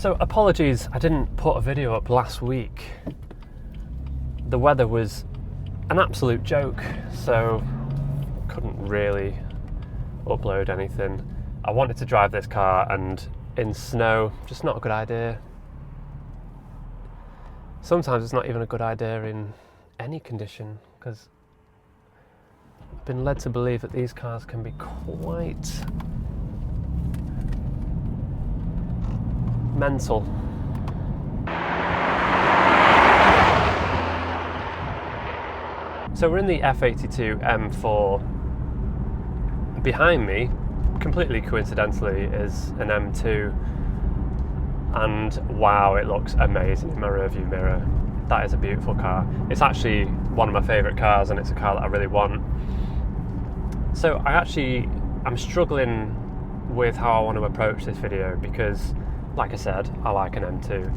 So apologies, I didn't put a video up last week. The weather was an absolute joke, so couldn't really upload anything. I wanted to drive this car, and in snow, just not a good idea. Sometimes it's not even a good idea in any condition, because I've been led to believe that these cars can be quite mental. So we're in the F82 M4. Behind me, completely coincidentally, is an M2, and wow, it looks amazing in my rearview mirror. That is a beautiful car. It's actually one of my favourite cars, and it's a car that I really want. So I'm struggling with how I want to approach this video because, like I said, I like an M2,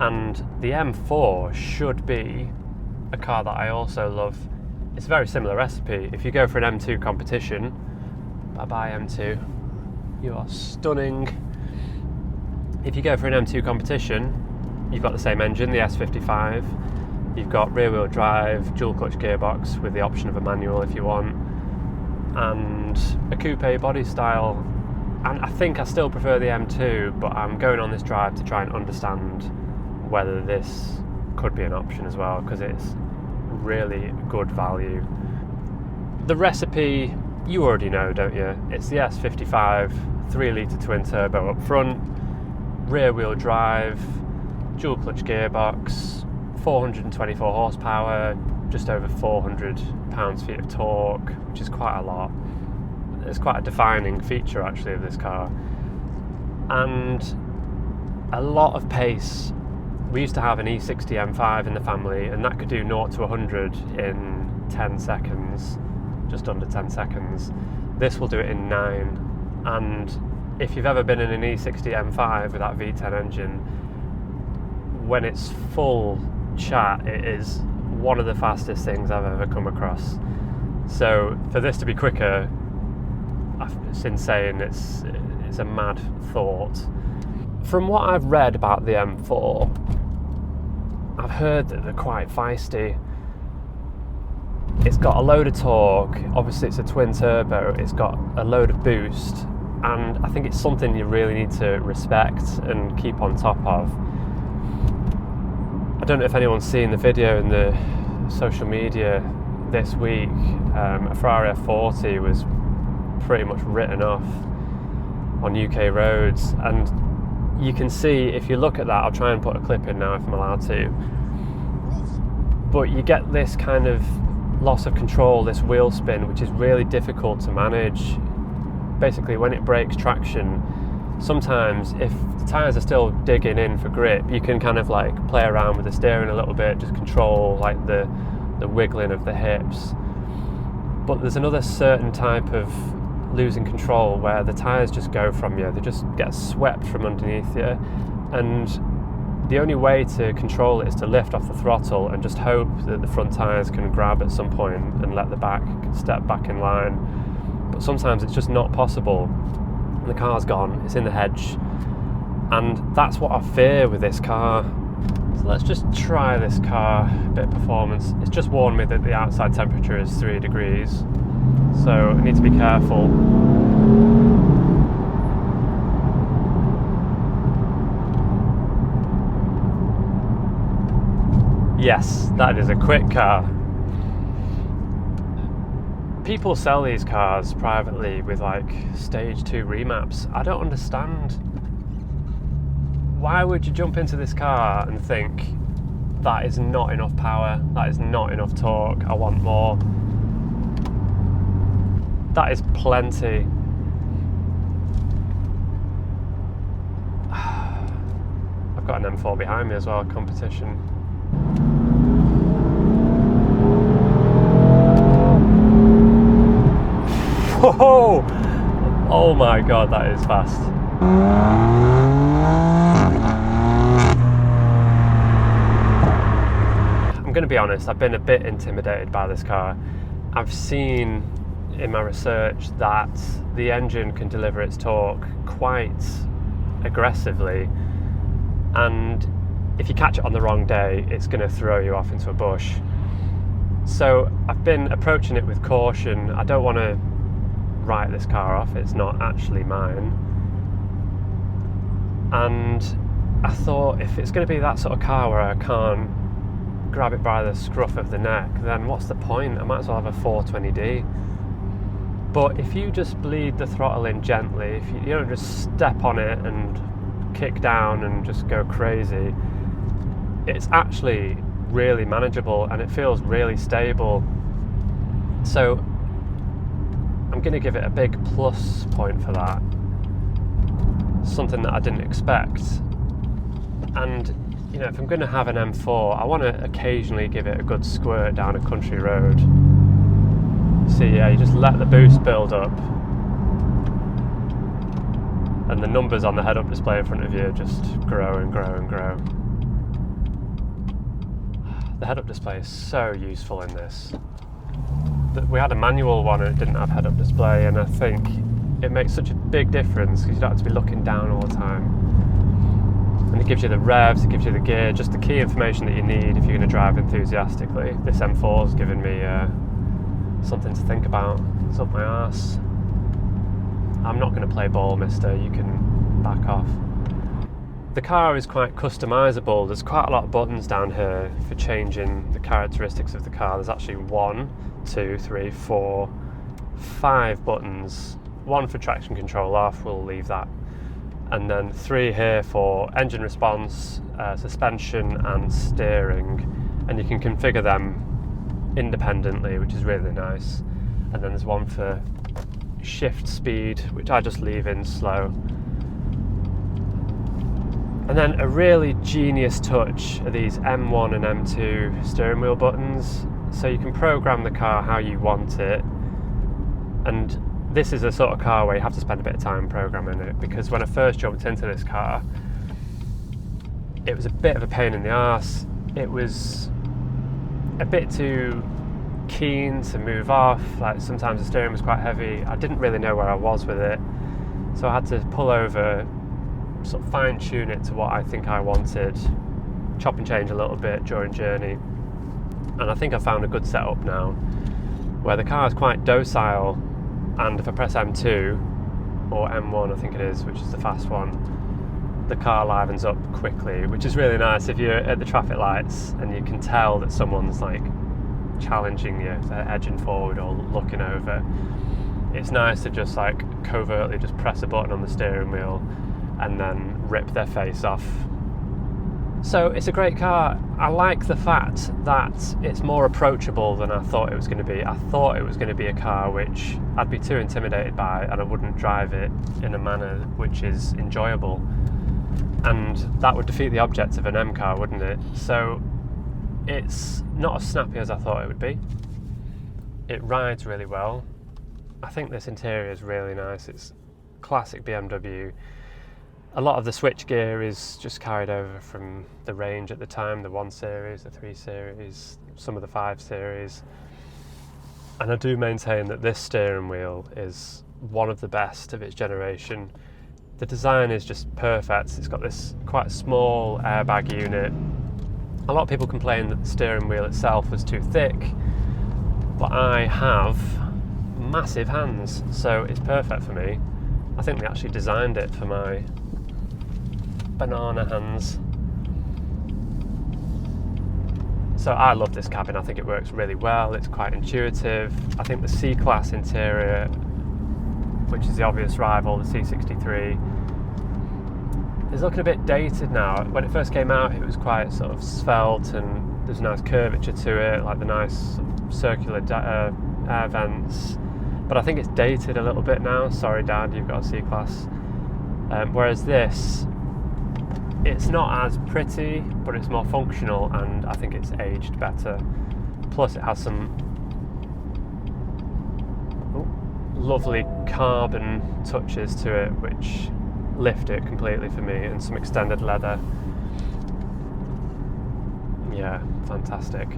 and the M4 should be a car that I also love. It's a very similar recipe. If you go for an M2 competition, bye-bye M2, you are stunning. If you go for an M2 competition, you've got the same engine, the S55, you've got rear-wheel drive, dual-clutch gearbox with the option of a manual if you want, and a coupe body style. And I think I still prefer the M2, but I'm going on this drive to try and understand whether this could be an option as well, because it's really good value. The recipe, you already know, don't you? It's the S55, 3-litre twin turbo up front, rear wheel drive, dual clutch gearbox, 424 horsepower, just over 400 pounds-feet of torque, which is quite a lot. It's quite a defining feature actually of this car, and a lot of pace. We used to have an E60 M5 in the family, and that could do 0 to 100 in 10 seconds, just under 10 seconds. This will do it in 9, and if you've ever been in an E60 M5 with that V10 engine, when it's full chat, it is one of the fastest things I've ever come across. So for this to be quicker, it's insane. It's a mad thought. From what I've read about the M4, I've heard that they're quite feisty. It's got a load of torque, obviously it's a twin turbo, it's got a load of boost, and I think it's something you really need to respect and keep on top of. I don't know if anyone's seen the video in the social media this week. A Ferrari F40 was pretty much written off on UK roads, and you can see, if you look at that, I'll try and put a clip in now if I'm allowed to, but you get this kind of loss of control, this wheel spin, which is really difficult to manage. Basically, when it breaks traction, sometimes if the tyres are still digging in for grip, you can kind of like play around with the steering a little bit, just control like the wiggling of the hips. But there's another certain type of losing control where the tyres just go from you, they just get swept from underneath you, and the only way to control it is to lift off the throttle and just hope that the front tyres can grab at some point and let the back step back in line. But sometimes it's just not possible. The car's gone, it's in the hedge, and that's what I fear with this car. So let's just try this car, a bit of performance. It's just warned me that the outside temperature is 3 degrees, so I need to be careful. Yes, that is a quick car. People sell these cars privately with like stage 2 remaps. I don't understand. Why would you jump into this car and think that is not enough power, that is not enough torque, I want more? That is plenty. I've got an M4 behind me as well, competition. Whoa! Oh my god, that is fast. I'm going to be honest, I've been a bit intimidated by this car. I've seen in my research that the engine can deliver its torque quite aggressively, and if you catch it on the wrong day, it's going to throw you off into a bush. So I've been approaching it with caution. I don't want to write this car off, it's not actually mine. And I thought, if it's going to be that sort of car where I can't grab it by the scruff of the neck, then what's the point? I might as well have a 420D. But if you just bleed the throttle in gently, if you don't just step on it and kick down and just go crazy, it's actually really manageable and it feels really stable. So I'm going to give it a big plus point for that. Something that I didn't expect. And you know, if I'm going to have an M4, I want to occasionally give it a good squirt down a country road. So yeah, you just let the boost build up, and the numbers on the head-up display in front of you just grow and grow and grow. The head-up display is so useful in this. We had a manual one and it didn't have head-up display, and I think it makes such a big difference because you don't have to be looking down all the time. And it gives you the revs, it gives you the gear, just the key information that you need if you're going to drive enthusiastically. This M4's given me something to think about. It's up my arse. I'm not going to play ball, mister, you can back off. The car is quite customisable. There's quite a lot of buttons down here for changing the characteristics of the car. There's actually 1, 2, 3, 4, 5 buttons. 1 for traction control off, we'll leave that. And then 3 here for engine response, suspension and steering. And you can configure them independently, which is really nice. And then there's 1 for shift speed, which I just leave in slow. And then a really genius touch are these M1 and M2 steering wheel buttons. So you can program the car how you want it. And this is a sort of car where you have to spend a bit of time programming it, because when I first jumped into this car, it was a bit of a pain in the arse. It was a bit too keen to move off, like sometimes the steering was quite heavy. I didn't really know where I was with it, so I had to pull over, sort of fine tune it to what I think I wanted, chop and change a little bit during journey. And I think I found a good setup now where the car is quite docile, and if I press M2 or M1 I think it is, which is the fast one, the car livens up quickly, which is really nice if you're at the traffic lights and you can tell that someone's like challenging you, they're edging forward or looking over. It's nice to just like covertly just press a button on the steering wheel and then rip their face off. So it's a great car. I like the fact that it's more approachable than I thought it was going to be. I thought it was going to be a car which I'd be too intimidated by and I wouldn't drive it in a manner which is enjoyable. And that would defeat the object of an M car, wouldn't it? So it's not as snappy as I thought it would be. It rides really well. I think this interior is really nice. It's classic BMW. A lot of the switchgear is just carried over from the range at the time, the 1 Series, the 3 Series, some of the 5 Series. And I do maintain that this steering wheel is one of the best of its generation. The design is just perfect. It's got this quite small airbag unit. A lot of people complain that the steering wheel itself was too thick, but I have massive hands, so it's perfect for me. I think they actually designed it for my banana hands. So I love this cabin. I think it works really well. It's quite intuitive. I think the C-Class interior, which is the obvious rival, the C63, is looking a bit dated now. When it first came out, it was quite sort of svelte and there's a nice curvature to it, like the nice circular air vents. But I think it's dated a little bit now. Sorry, Dad, you've got a C-Class. Whereas this, it's not as pretty, but it's more functional, and I think it's aged better. Plus, it has some lovely carbon touches to it, which lift it completely for me, and some extended leather. Yeah, fantastic.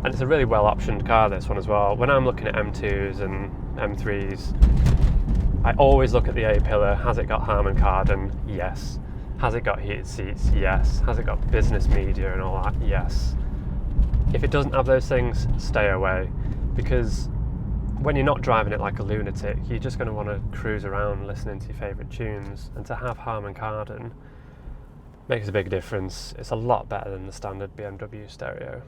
And it's a really well optioned car, this one as well. When I'm looking at M2s and M3s, I always look at the A-pillar. Has it got Harman Kardon? Yes. Has it got heated seats? Yes. Has it got business media and all that? Yes. If it doesn't have those things, stay away, because when you're not driving it like a lunatic, you're just going to want to cruise around listening to your favourite tunes, and to have Harman Kardon makes a big difference. It's a lot better than the standard BMW stereo.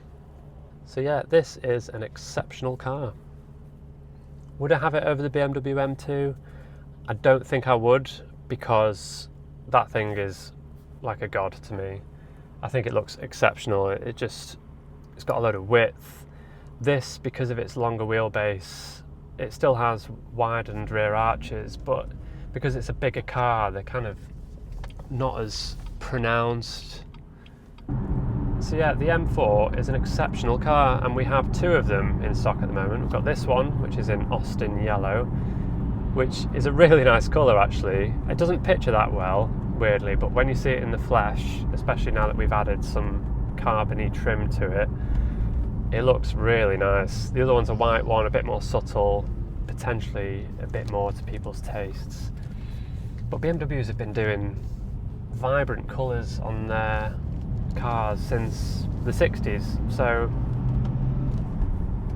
So yeah, this is an exceptional car. Would I have it over the BMW M2? I don't think I would, because that thing is like a god to me. I think it looks exceptional. It's got a load of width. This, because of its longer wheelbase, it still has widened rear arches, but because it's a bigger car, they're kind of not as pronounced. So yeah, the M4 is an exceptional car, and we have two of them in stock at the moment. We've got this one, which is in Austin yellow, which is a really nice colour actually. It doesn't picture that well, weirdly, but when you see it in the flesh, especially now that we've added some carbony trim to it, it looks really nice. The other one's a white one, a bit more subtle, potentially a bit more to people's tastes. But BMWs have been doing vibrant colours on their cars since the 60s, so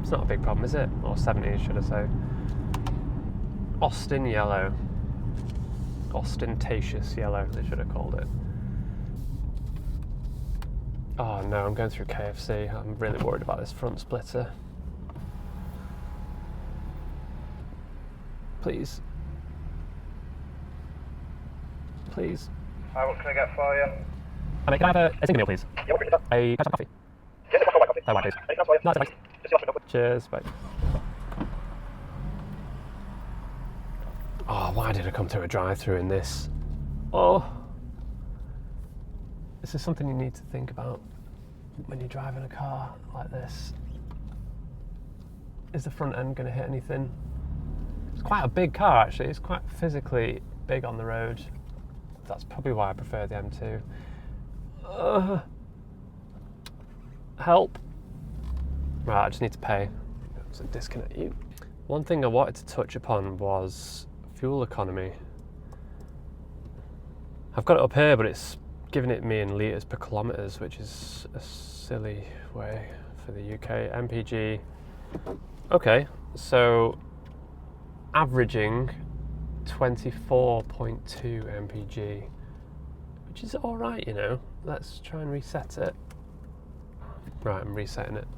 it's not a big problem, is it? Or 70s, should I say. Austin yellow. Ostentatious yellow, they should have called it. Oh no, I'm going through KFC. I'm really worried about this front splitter. Please. Please. Hi, what can I get for you? Mate, can I have a single meal, please? Yeah, what can you get? A cup of coffee. Yeah, just white coffee. Oh, white, please. Anything else for you? No, it's fine. Just the option. Cheers, bye. Oh, why did I come to a drive-through in this? Oh. This is something you need to think about when you're driving a car like this. Is the front end going to hit anything? It's quite a big car actually, it's quite physically big on the road. That's probably why I prefer the M2. Help. Right, I just need to pay. So disconnect you. One thing I wanted to touch upon was fuel economy. I've got it up here, but it's giving it me in litres per kilometres, which is a silly way for the UK. MPG. Okay, so averaging 24.2 MPG, which is all right, you know. Let's try and reset it. Right, I'm resetting it.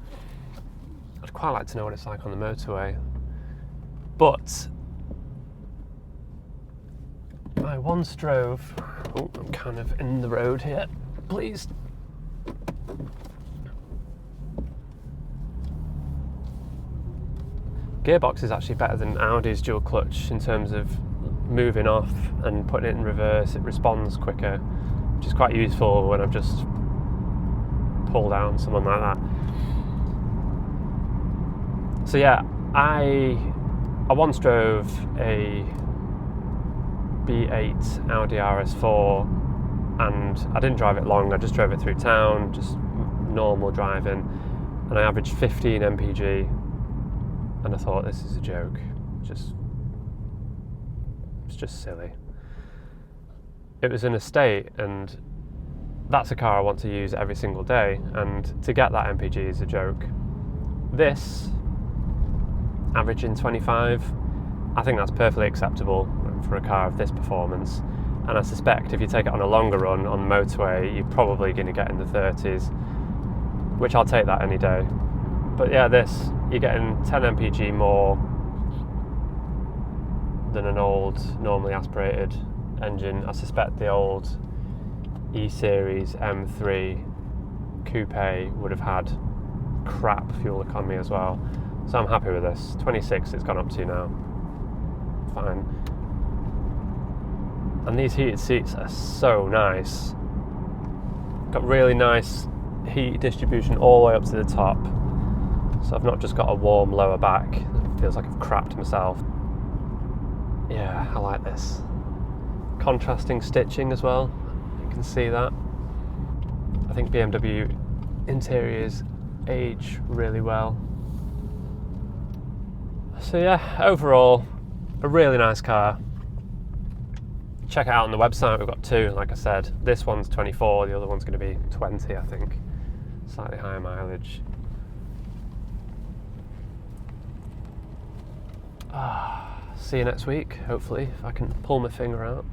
I'd quite like to know what it's like on the motorway, but I once drove. Oh, I'm kind of in the road here. Please. Gearbox is actually better than Audi's dual clutch in terms of moving off and putting it in reverse. It responds quicker, which is quite useful when I've just pulled down someone like that. So yeah, I once drove a B8 Audi RS4, and I didn't drive it long. I just drove it through town, just normal driving, and I averaged 15 mpg, and I thought, this is a joke. It's just silly. It was an estate, and that's a car I want to use every single day, and to get that mpg is a joke. This, averaging 25, I think that's perfectly acceptable for a car of this performance, and I suspect if you take it on a longer run on the motorway, you're probably going to get in the 30s, which I'll take that any day. But yeah, this, you're getting 10 mpg more than an old, normally aspirated engine. I suspect the old E-Series M3 Coupe would have had crap fuel economy as well. So I'm happy with this. 26 it's gone up to now. Fine. And these heated seats are so nice. Got really nice heat distribution all the way up to the top. So I've not just got a warm lower back. It feels like I've crapped myself. Yeah, I like this. Contrasting stitching as well. You can see that. I think BMW interiors age really well. So yeah, overall, a really nice car. check it out on the website. We've got two, like I said. This one's 24, the other one's going to be 20, I think. Slightly higher mileage. See you next week, hopefully, if I can pull my finger out.